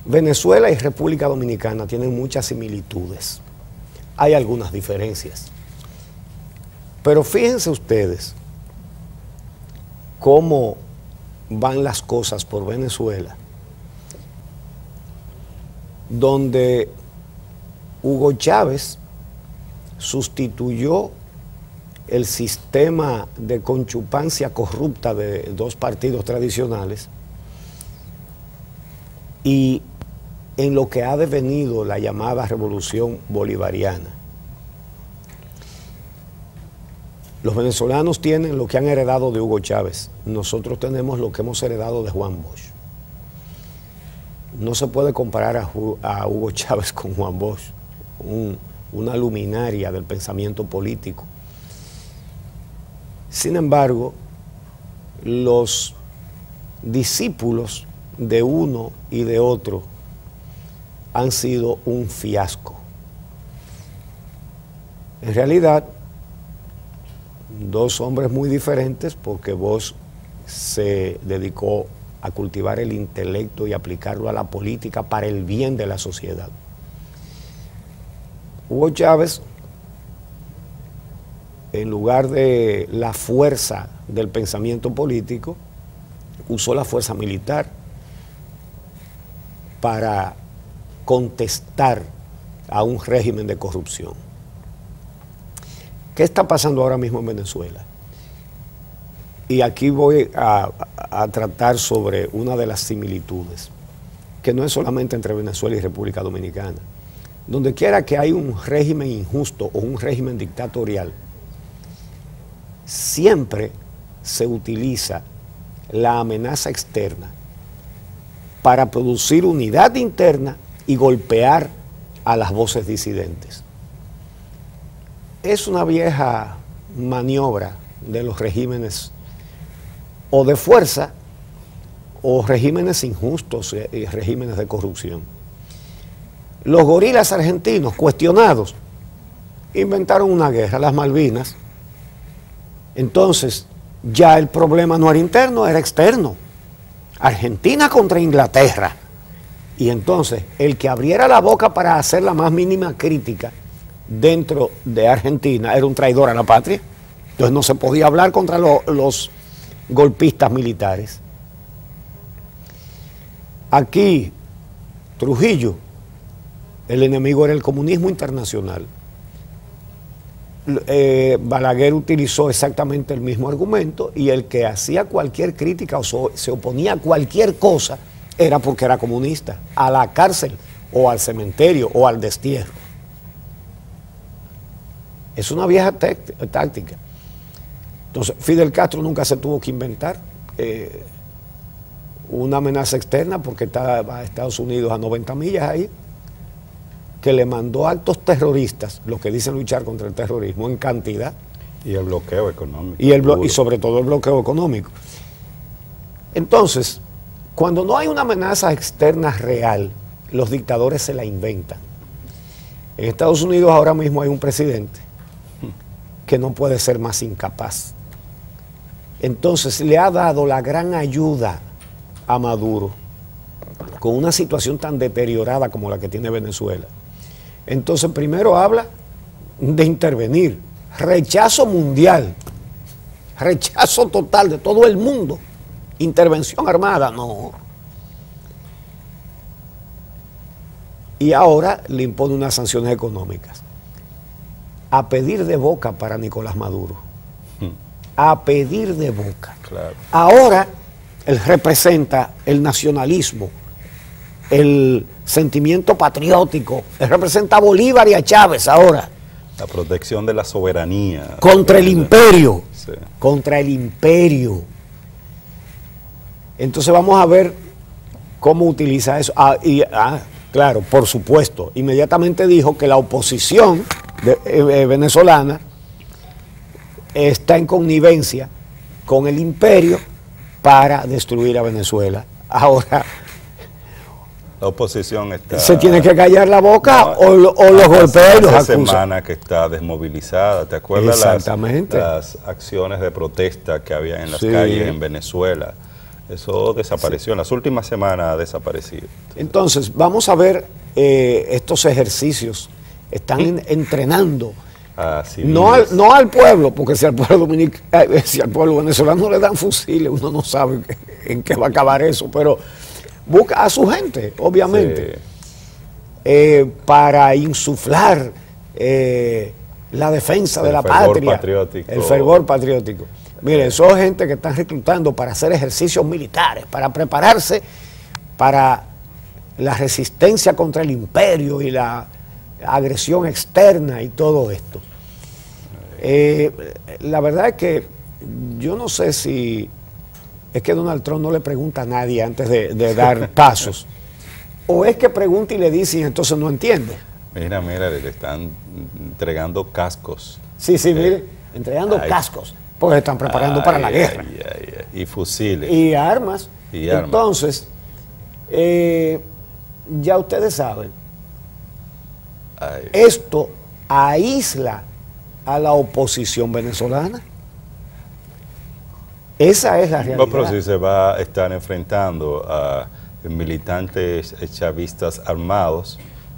Venezuela y República Dominicana tienen muchas similitudes. Hay algunas diferencias. Pero fíjense ustedes cómo van las cosas por Venezuela, donde Hugo Chávez sustituyó el sistema de conchupancia corrupta de dos partidos tradicionales y en lo que ha devenido la llamada revolución bolivariana. Los venezolanos tienen lo que han heredado de Hugo Chávez, nosotros tenemos lo que hemos heredado de Juan Bosch. No se puede comparar a Hugo Chávez con Juan Bosch, una luminaria del pensamiento político. Sin embargo, los discípulos de uno y de otro han sido un fiasco. En realidad, dos hombres muy diferentes, porque Bosch se dedicó a cultivar el intelecto y aplicarlo a la política para el bien de la sociedad. Hugo Chávez, en lugar de la fuerza del pensamiento político, usó la fuerza militar para contestar a un régimen de corrupción. ¿Qué está pasando ahora mismo en Venezuela? Y aquí voy a tratar sobre una de las similitudes, que no es solamente entre Venezuela y República Dominicana. Donde quiera que hay un régimen injusto o un régimen dictatorial, siempre se utiliza la amenaza externa para producir unidad interna y golpear a las voces disidentes. Es una vieja maniobra de los regímenes o de fuerza o regímenes injustos y regímenes de corrupción. Los gorilas argentinos cuestionados inventaron una guerra, las Malvinas. Entonces ya el problema no era interno, era externo. Argentina contra Inglaterra. Y entonces el que abriera la boca para hacer la más mínima crítica dentro de Argentina era un traidor a la patria. Entonces no se podía hablar contra los golpistas militares. Aquí, Trujillo, el enemigo era el comunismo internacional. Balaguer utilizó exactamente el mismo argumento y el que hacía cualquier crítica o se oponía a cualquier cosa era porque era comunista, a la cárcel o al cementerio o al destierro. Es una vieja táctica. Entonces, Fidel Castro nunca se tuvo que inventar una amenaza externa porque estaba Estados Unidos a 90 millas ahí, que le mandó actos terroristas, los que dicen luchar contra el terrorismo en cantidad. Y el bloqueo económico. Y sobre todo el bloqueo económico. Entonces, cuando no hay una amenaza externa real, los dictadores se la inventan. En Estados Unidos ahora mismo hay un presidente que no puede ser más incapaz. Entonces le ha dado la gran ayuda a Maduro con una situación tan deteriorada como la que tiene Venezuela. Entonces primero habla de intervenir, rechazo mundial, rechazo total de todo el mundo, intervención armada, no. Y ahora le impone unas sanciones económicas, a pedir de boca para Nicolás Maduro, a pedir de boca. Claro. Ahora él representa el nacionalismo, el sentimiento patriótico, él representa a Bolívar y a Chávez ahora. La protección de la soberanía. Contra el imperio, sí. Contra el imperio. Entonces vamos a ver cómo utiliza eso. Claro, por supuesto, inmediatamente dijo que la oposición venezolana está en connivencia con el imperio para destruir a Venezuela. Ahora, la oposición está... ¿se tiene que callar la boca o los golpea y los acusa? Semana que está desmovilizada, ¿te acuerdas? Exactamente. Las acciones de protesta que había en las calles en Venezuela, Eso desapareció, en las últimas semanas ha desaparecido. Entonces, vamos a ver estos ejercicios. Están entrenando. No al pueblo, porque si al pueblo si al pueblo venezolano le dan fusiles, uno no sabe en qué va a acabar eso, pero busca a su gente, obviamente, para insuflar la defensa de la patria, el fervor patriótico. Miren, son gente que están reclutando para hacer ejercicios militares, para prepararse para la resistencia contra el imperio y la agresión externa y todo esto. La verdad es que yo no sé si es que Donald Trump no le pregunta a nadie antes de dar pasos, o es que pregunta y le dice y entonces no entiende. Mira, le están entregando cascos. Sí, mire, entregando cascos, porque están preparando para la guerra. Y fusiles. Y armas. Entonces, ya ustedes saben, esto aísla a la oposición venezolana. Esa es la realidad. No, pero si se va a estar enfrentando a militantes chavistas armados,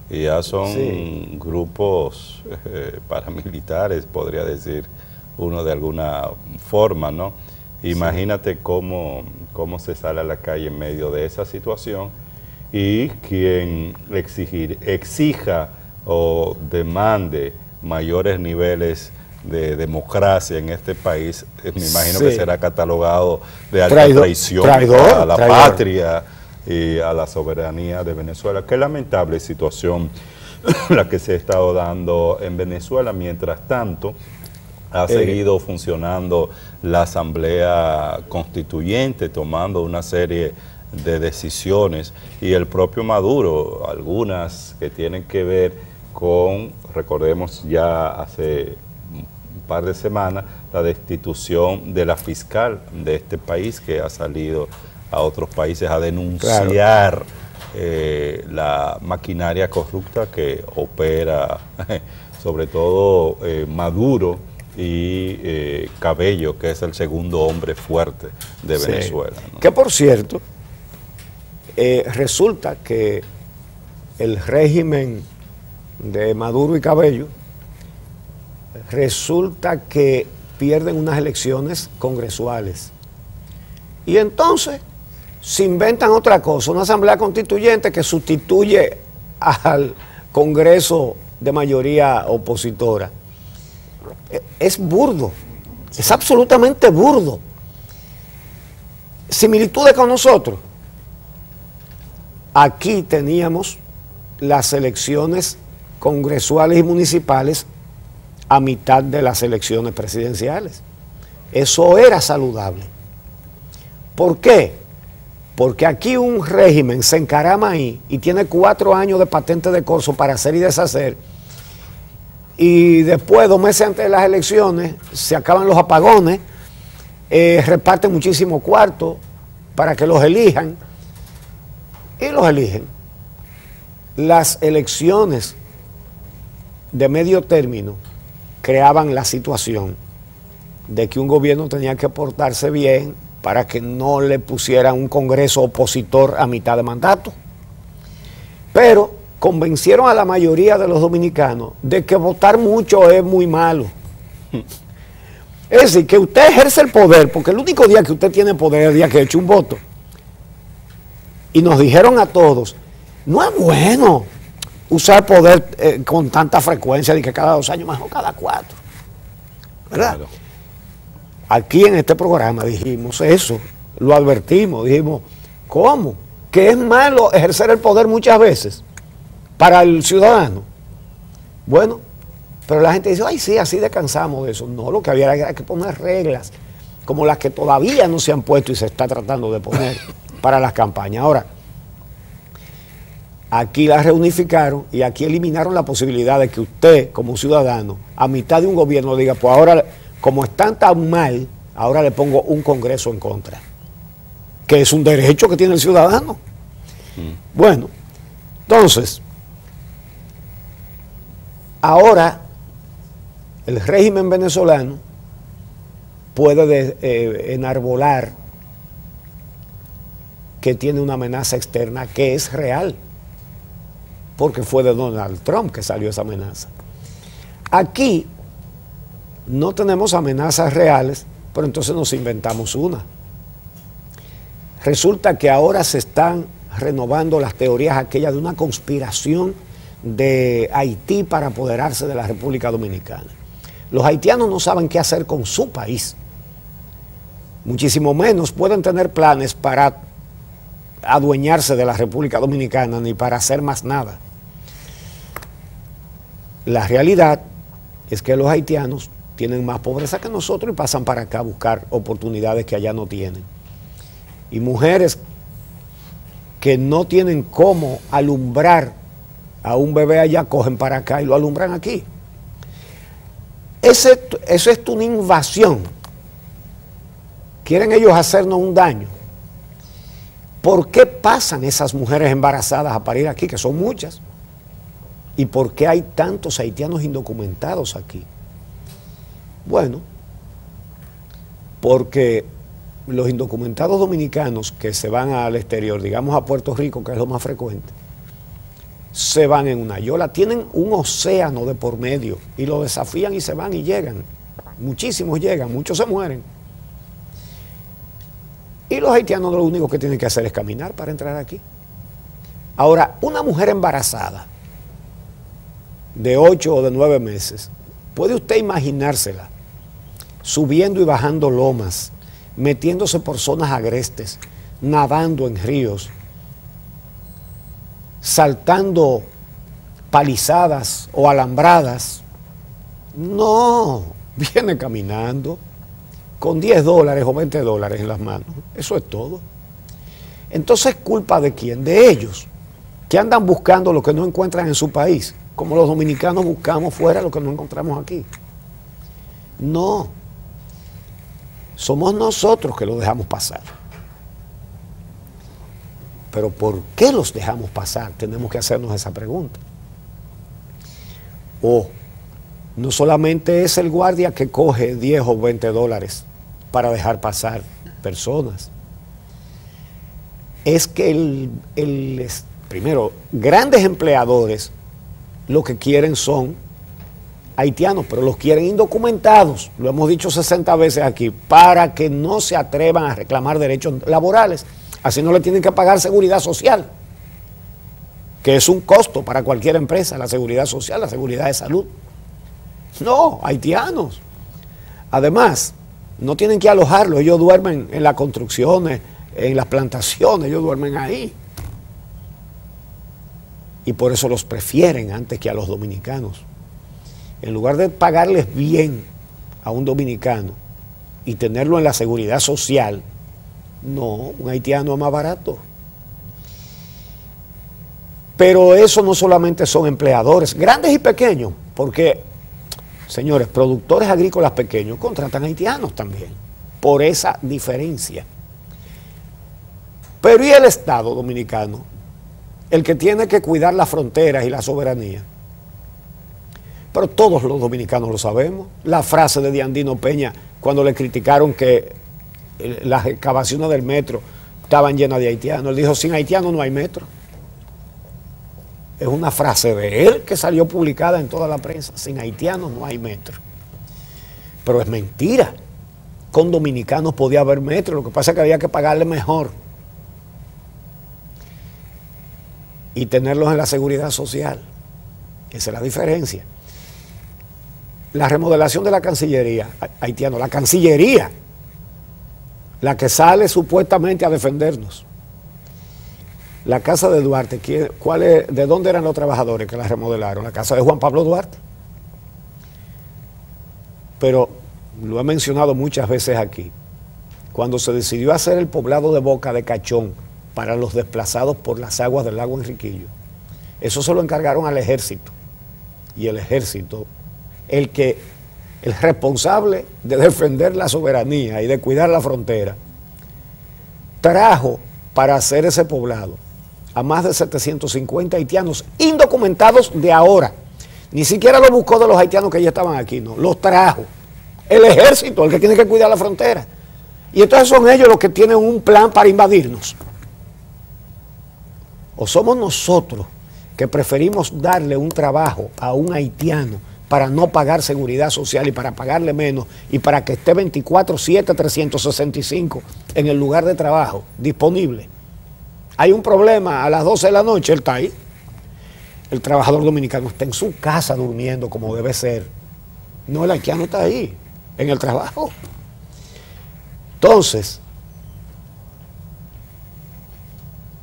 y ya son grupos paramilitares, podría decir uno de alguna forma, ¿no? Imagínate cómo se sale a la calle en medio de esa situación, y quien exija o demande mayores niveles de democracia en este país, me imagino que será catalogado de alta traición a la patria y a la soberanía de Venezuela. Qué lamentable situación la que se ha estado dando en Venezuela. Mientras tanto, ha seguido funcionando la Asamblea Constituyente, tomando una serie de decisiones, y el propio Maduro, algunas que tienen que ver con, recordemos ya hace un par de semanas, la destitución de la fiscal de este país, que ha salido a otros países a denunciar la maquinaria corrupta que opera sobre todo Maduro y Cabello, que es el segundo hombre fuerte de Venezuela, ¿no? Que por cierto, resulta que el régimen de Maduro y Cabello resulta que pierden unas elecciones congresuales. Y entonces se inventan otra cosa, una asamblea constituyente que sustituye al Congreso de mayoría opositora. Es burdo, es absolutamente burdo. Similitudes con nosotros. Aquí teníamos las elecciones congresuales y municipales a mitad de las elecciones presidenciales. Eso era saludable. ¿Por qué? Porque aquí un régimen se encarama ahí y tiene 4 años de patente de corso para hacer y deshacer, y después, 2 meses antes de las elecciones, se acaban los apagones, reparten muchísimo cuarto para que los elijan, y los eligen. Las elecciones de medio término creaban la situación de que un gobierno tenía que portarse bien para que no le pusieran un Congreso opositor a mitad de mandato. Pero convencieron a la mayoría de los dominicanos de que votar mucho es muy malo. Es decir, que usted ejerce el poder, porque el único día que usted tiene poder es el día que eche un voto. Y nos dijeron a todos, no es bueno usar poder con tanta frecuencia, de que cada 2 años, mejor cada 4. ¿Verdad? Claro. Aquí en este programa dijimos eso, lo advertimos, dijimos, ¿cómo? ¿Que es malo ejercer el poder muchas veces para el ciudadano? Bueno, pero la gente dice, ay sí, así descansamos de eso. No, lo que había era que poner reglas, como las que todavía no se han puesto y se está tratando de poner para las campañas. Ahora, aquí las reunificaron y aquí eliminaron la posibilidad de que usted, como ciudadano, a mitad de un gobierno diga, pues ahora, como están tan mal, ahora le pongo un Congreso en contra, que es un derecho que tiene el ciudadano. Bueno, entonces, ahora el régimen venezolano puede enarbolar que tiene una amenaza externa que es real, porque fue de Donald Trump que salió esa amenaza. Aquí no tenemos amenazas reales, pero entonces nos inventamos una. Resulta que ahora se están renovando las teorías aquellas de una conspiración de Haití para apoderarse de la República Dominicana. Los haitianos no saben qué hacer con su país. Muchísimo menos pueden tener planes para adueñarse de la República Dominicana ni para hacer más nada. La realidad es que los haitianos tienen más pobreza que nosotros y pasan para acá a buscar oportunidades que allá no tienen. Y mujeres que no tienen cómo alumbrar a un bebé allá, cogen para acá y lo alumbran aquí. Eso es una invasión. Quieren ellos hacernos un daño. ¿Por qué pasan esas mujeres embarazadas a parir aquí, que son muchas? ¿Y por qué hay tantos haitianos indocumentados aquí? Bueno, porque los indocumentados dominicanos que se van al exterior, digamos a Puerto Rico, que es lo más frecuente, se van en una yola, tienen un océano de por medio y lo desafían y se van y llegan. Muchísimos llegan, muchos se mueren. Y los haitianos lo único que tienen que hacer es caminar para entrar aquí. Ahora, una mujer embarazada de 8 o de 9 meses, ¿puede usted imaginársela subiendo y bajando lomas, metiéndose por zonas agrestes, nadando en ríos, saltando palizadas o alambradas? No, viene caminando con $10 o $20 en las manos. Eso es todo. Entonces, ¿culpa de quién? De ellos, que andan buscando lo que no encuentran en su país, como los dominicanos buscamos fuera lo que no encontramos aquí. No. Somos nosotros que los dejamos pasar. Pero ¿por qué los dejamos pasar? Tenemos que hacernos esa pregunta. O no solamente es el guardia que coge $10 o $20 para dejar pasar personas. Es que primero, grandes empleadores lo que quieren son haitianos, pero los quieren indocumentados, lo hemos dicho 60 veces aquí, para que no se atrevan a reclamar derechos laborales. Así no le tienen que pagar seguridad social, que es un costo para cualquier empresa, la seguridad social, la seguridad de salud. No, haitianos. Además, no tienen que alojarlos, ellos duermen en las construcciones, en las plantaciones, ellos duermen ahí. Y por eso los prefieren antes que a los dominicanos. En lugar de pagarles bien a un dominicano y tenerlo en la seguridad social, no, un haitiano es más barato. Pero eso no solamente son empleadores, grandes y pequeños, porque, señores, productores agrícolas pequeños contratan haitianos también, por esa diferencia. Pero ¿y el Estado dominicano? El que tiene que cuidar las fronteras y la soberanía. Pero todos los dominicanos lo sabemos. La frase de Diandino Peña cuando le criticaron que las excavaciones del metro estaban llenas de haitianos. Él dijo, sin haitianos no hay metro. Es una frase de él que salió publicada en toda la prensa. Sin haitianos no hay metro. Pero es mentira. Con dominicanos podía haber metro. Lo que pasa es que había que pagarle mejor. Y tenerlos en la seguridad social. Esa es la diferencia. La remodelación de la Cancillería, haitiano, la Cancillería, la que sale supuestamente a defendernos. La casa de Duarte, ¿de dónde eran los trabajadores que la remodelaron? La casa de Juan Pablo Duarte. Pero lo he mencionado muchas veces aquí. Cuando se decidió hacer el poblado de Boca de Cachón para los desplazados por las aguas del lago Enriquillo, eso se lo encargaron al ejército. Y el ejército, el responsable de defender la soberanía y de cuidar la frontera, trajo para hacer ese poblado a más de 750 haitianos indocumentados de ahora. Ni siquiera lo buscó de los haitianos que ya estaban aquí, no, los trajo. El ejército, el que tiene que cuidar la frontera. Y entonces son ellos los que tienen un plan para invadirnos. O somos nosotros que preferimos darle un trabajo a un haitiano para no pagar seguridad social y para pagarle menos y para que esté 24/7, 365 en el lugar de trabajo disponible. Hay un problema a las 12 de la noche, él está ahí. El trabajador dominicano está en su casa durmiendo como debe ser. No, el haitiano está ahí, en el trabajo. Entonces,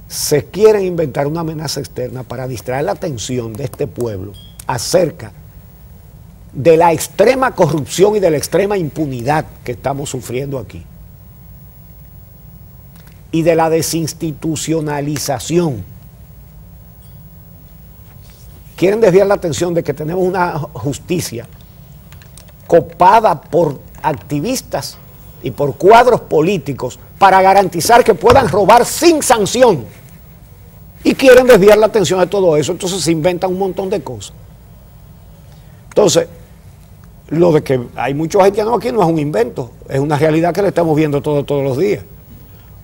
se quiere inventar una amenaza externa para distraer la atención de este pueblo acerca de la extrema corrupción y de la extrema impunidad que estamos sufriendo aquí. Y de la desinstitucionalización. Quieren desviar la atención de que tenemos una justicia copada por activistas y por cuadros políticos para garantizar que puedan robar sin sanción. Y quieren desviar la atención de todo eso, entonces se inventan un montón de cosas. Entonces, lo de que hay muchos haitianos aquí no es un invento, es una realidad que le estamos viendo todos los días.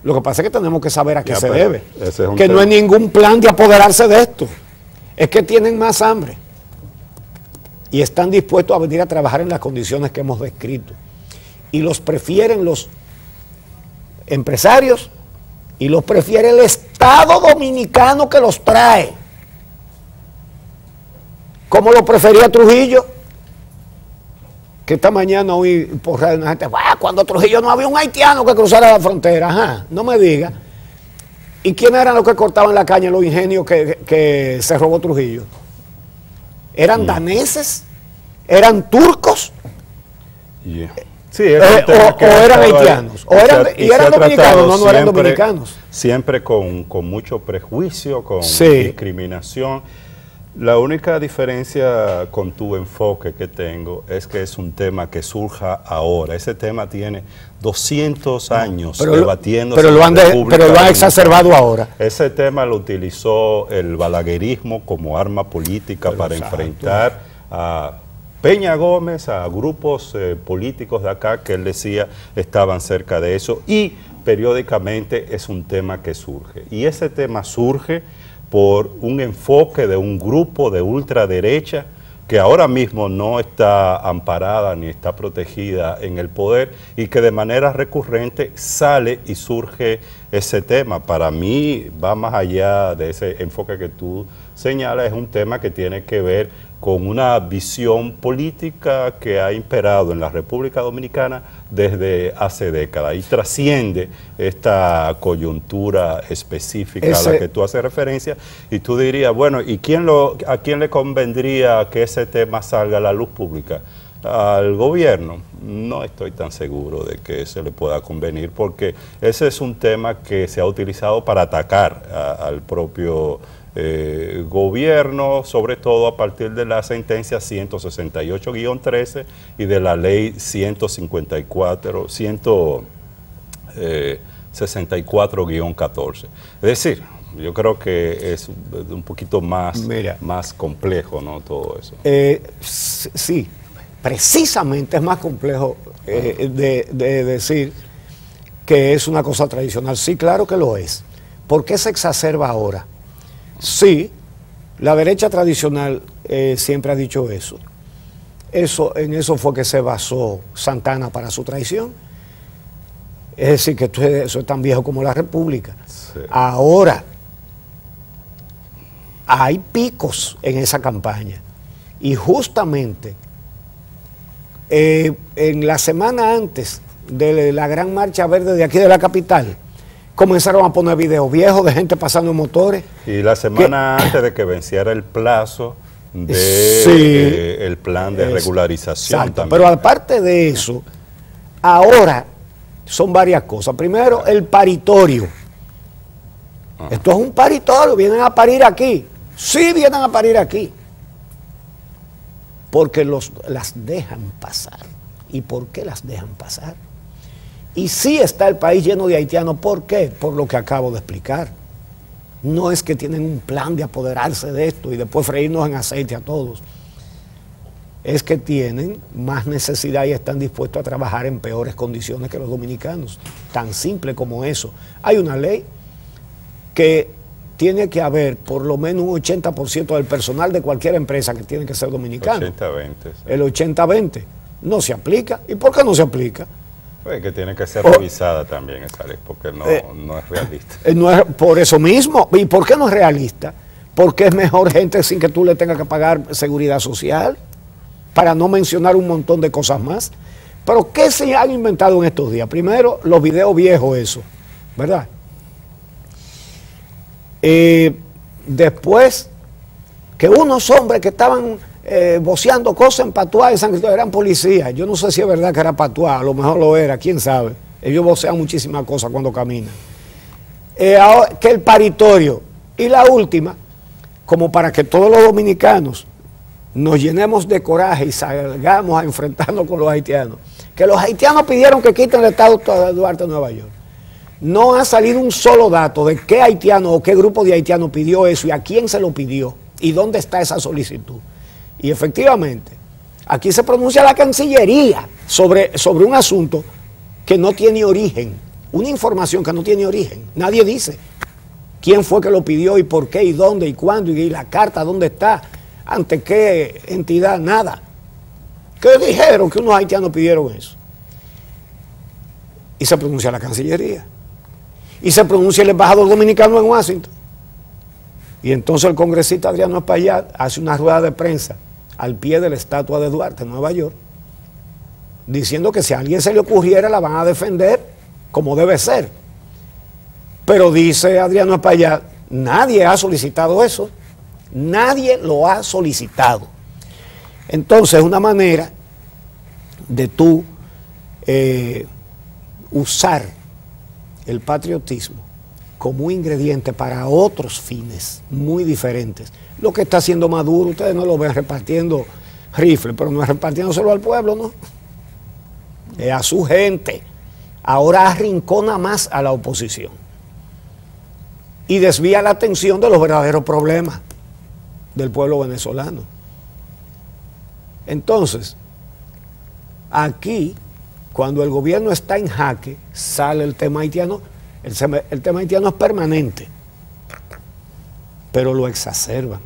Lo que pasa es que tenemos que saber a qué se debe. Que no es ningún plan de apoderarse de esto, es que tienen más hambre y están dispuestos a venir a trabajar en las condiciones que hemos descrito. Y los prefieren los empresarios y los prefiere el Estado dominicano que los trae. ¿Cómo lo prefería Trujillo? Que esta mañana oí por radio una gente, cuando Trujillo no había un haitiano que cruzara la frontera. Ajá, no me diga. ¿Y quiénes eran los que cortaban la caña, los ingenios que se robó Trujillo? ¿Eran daneses? ¿Eran turcos? Yeah. Sí, o eran haitianos, y eran dominicanos, no eran dominicanos. Siempre con mucho prejuicio, con discriminación. La única diferencia con tu enfoque que tengo es que es un tema que surja ahora. Ese tema tiene 200 años debatiéndose. Pero lo han exacerbado ahora. Ese tema lo utilizó el balaguerismo como arma política para enfrentar a Peña Gómez, a grupos políticos de acá que él decía estaban cerca de eso, y periódicamente es un tema que surge. Y ese tema surge por un enfoque de un grupo de ultraderecha que ahora mismo no está amparada ni está protegida en el poder y que de manera recurrente sale y surge ese tema. Para mí va más allá de ese enfoque que tú señalas, es un tema que tiene que ver con una visión política que ha imperado en la República Dominicana desde hace décadas y trasciende esta coyuntura específica a la que tú haces referencia. Y tú dirías, bueno, ¿y a quién le convendría que ese tema salga a la luz pública? ¿Al gobierno? No estoy tan seguro de que se le pueda convenir, porque ese es un tema que se ha utilizado para atacar al propio gobierno, sobre todo a partir de la sentencia 168-13 y de la ley 164-14. Es decir, yo creo que es un poquito más complejo, ¿no? Todo eso. Sí, precisamente es más complejo de decir que es una cosa tradicional. Sí, claro que lo es. ¿Por qué se exacerba ahora? Sí, la derecha tradicional siempre ha dicho eso. En eso fue que se basó Santana para su traición. Es decir, que eso es tan viejo como la República. Sí. Ahora, hay picos en esa campaña. Y justamente, en la semana antes de la gran marcha verde de aquí de la capital, comenzaron a poner videos viejos de gente pasando en motores. Y la semana antes de que venciera el plazo de el plan de regularización también. Pero aparte de eso, ahora son varias cosas. Primero, el paritorio. Esto es un paritorio, vienen a parir aquí. Sí vienen a parir aquí. Porque las dejan pasar. ¿Y por qué las dejan pasar? Y sí está el país lleno de haitianos. ¿Por qué? Por lo que acabo de explicar. No es que tienen un plan de apoderarse de esto y después freírnos en aceite a todos. Es que tienen más necesidad y están dispuestos a trabajar en peores condiciones que los dominicanos. Tan simple como eso. Hay una ley que tiene que haber por lo menos un 80% del personal de cualquier empresa que tiene que ser dominicano. 80-20. Sí. El 80-20 no se aplica. ¿Y por qué no se aplica? Pues que tiene que ser revisada también esa ley, porque no es realista. No es por eso mismo. ¿Y por qué no es realista? Porque es mejor gente sin que tú le tengas que pagar seguridad social, para no mencionar un montón de cosas más. Pero ¿qué se han inventado en estos días? Primero, los videos viejos, eso, ¿verdad? Después, que unos hombres que estaban voceando cosas en patuá de San Cristóbal eran policías. Yo no sé si es verdad que era patuá, a lo mejor lo era, quién sabe. Ellos vocean muchísimas cosas cuando caminan. Que el paritorio. Y la última, como para que todos los dominicanos nos llenemos de coraje y salgamos a enfrentarnos con los haitianos, que los haitianos pidieron que quiten el estado de Duarte de Nueva York. No ha salido un solo dato de qué haitiano o qué grupo de haitianos pidió eso y a quién se lo pidió y dónde está esa solicitud. Y efectivamente, aquí se pronuncia la Cancillería sobre un asunto que no tiene origen, una información que no tiene origen. Nadie dice quién fue que lo pidió y por qué y dónde y cuándo y la carta dónde está, ante qué entidad, nada. ¿Qué dijeron que unos haitianos pidieron eso? Y se pronuncia la Cancillería. Y se pronuncia el embajador dominicano en Washington. Y entonces el congresista Adriano Espaillat hace una rueda de prensa al pie de la estatua de Duarte en Nueva York, diciendo que si a alguien se le ocurriera la van a defender como debe ser. Pero dice Adriano Espaillat, nadie ha solicitado eso, nadie lo ha solicitado. Entonces, una manera de tú usar el patriotismo como un ingrediente para otros fines muy diferentes. Lo que está haciendo Maduro, ustedes no lo ven repartiendo rifles, pero no es repartiéndoselo al pueblo, ¿no? Es a su gente. Ahora arrincona más a la oposición y desvía la atención de los verdaderos problemas del pueblo venezolano. Entonces, aquí, cuando el gobierno está en jaque, sale el tema haitiano. El tema haitiano es permanente, pero lo exacerban.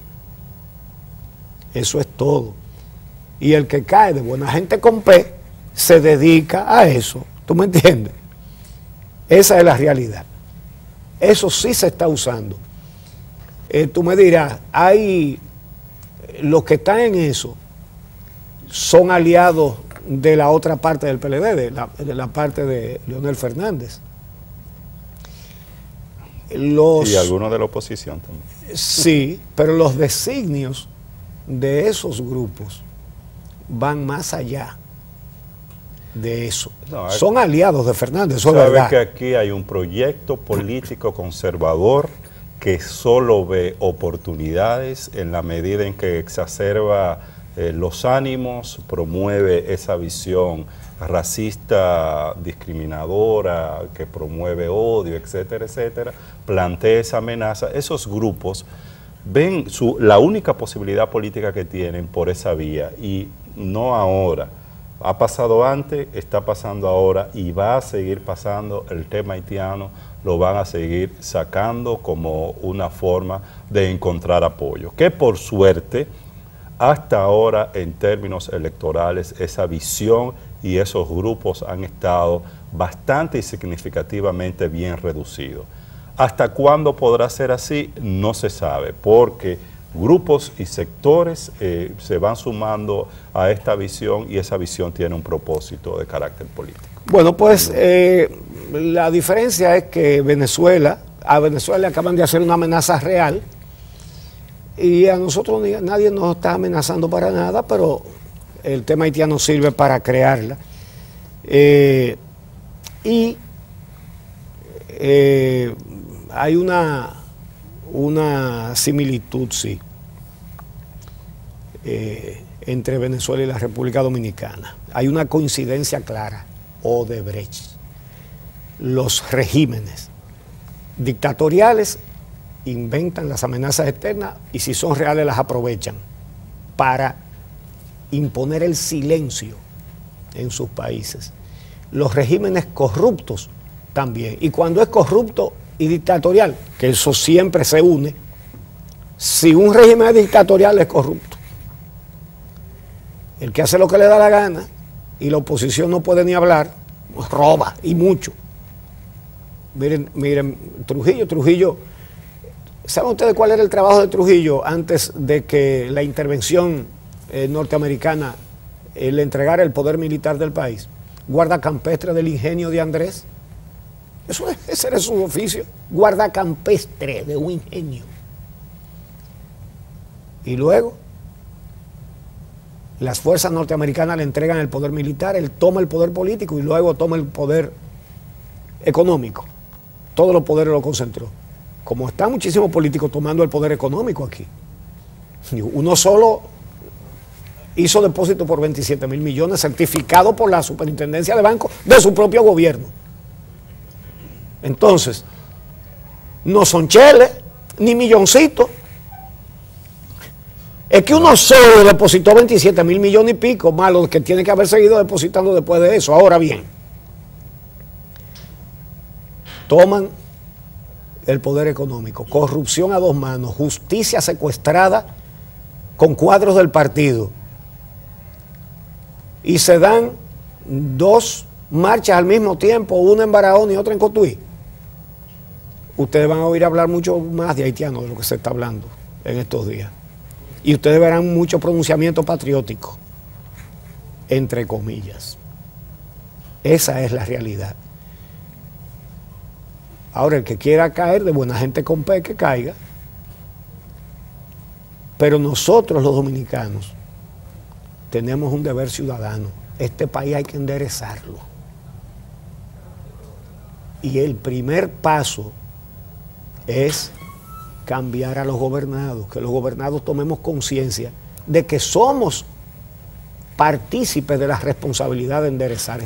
Eso es todo. Y el que cae de buena gente con P se dedica a eso. ¿Tú me entiendes? Esa es la realidad. Eso sí se está usando. Tú me dirás, los que están en eso son aliados de la otra parte del PLD, de la parte de Leonel Fernández. Y algunos de la oposición también. Sí, pero los designios de esos grupos van más allá de eso. No, son aliados de Fernández, eso es verdad. Que aquí hay un proyecto político conservador que solo ve oportunidades en la medida en que exacerba los ánimos, promueve esa visión racista, discriminadora, que promueve odio, etcétera, etcétera, plantea esa amenaza. Esos grupos ven la única posibilidad política que tienen por esa vía, y no ahora. Ha pasado antes, está pasando ahora y va a seguir pasando. El tema haitiano lo van a seguir sacando como una forma de encontrar apoyo, que por suerte hasta ahora en términos electorales esa visión y esos grupos han estado bastante y significativamente bien reducidos. ¿Hasta cuándo podrá ser así? No se sabe, porque grupos y sectores se van sumando a esta visión y esa visión tiene un propósito de carácter político. Bueno, pues la diferencia es que a Venezuela le acaban de hacer una amenaza real y a nosotros nadie nos está amenazando para nada, pero el tema haitiano sirve para crearla. Hay una similitud, sí, entre Venezuela y la República Dominicana. Hay una coincidencia clara, Odebrecht. Los regímenes dictatoriales inventan las amenazas externas y si son reales las aprovechan para imponer el silencio en sus países. Los regímenes corruptos también. Y cuando es corrupto, y dictatorial, que eso siempre se une. Si un régimen dictatorial es corrupto, el que hace lo que le da la gana y la oposición no puede ni hablar, roba y mucho. Miren, Trujillo, ¿saben ustedes cuál era el trabajo de Trujillo antes de que la intervención norteamericana le entregara el poder militar del país? Guardacampestre del ingenio de Andrés. Ese era su oficio, guardacampestre de un ingenio. Y luego las fuerzas norteamericanas le entregan el poder militar, él toma el poder político y luego toma el poder económico. Todos los poderes lo concentró. Como están muchísimos políticos tomando el poder económico aquí. Uno solo hizo depósito por 27.000 millones, certificado por la superintendencia de bancos de su propio gobierno. Entonces, no son cheles, ni milloncitos. Es que uno solo depositó 27.000 millones y pico, más los que tiene que haber seguido depositando después de eso. Ahora bien, toman el poder económico, corrupción a dos manos, justicia secuestrada con cuadros del partido, y se dan dos marchas al mismo tiempo, una en Barahona y otra en Cotuí. Ustedes van a oír hablar mucho más de haitianos de lo que se está hablando en estos días. Y ustedes verán mucho pronunciamiento patriótico, entre comillas. Esa es la realidad. Ahora, el que quiera caer de buena gente con P, que caiga. Pero nosotros los dominicanos tenemos un deber ciudadano. Este país hay que enderezarlo. Y el primer paso es cambiar a los gobernados, que los gobernados tomemos conciencia de que somos partícipes de la responsabilidad de enderezar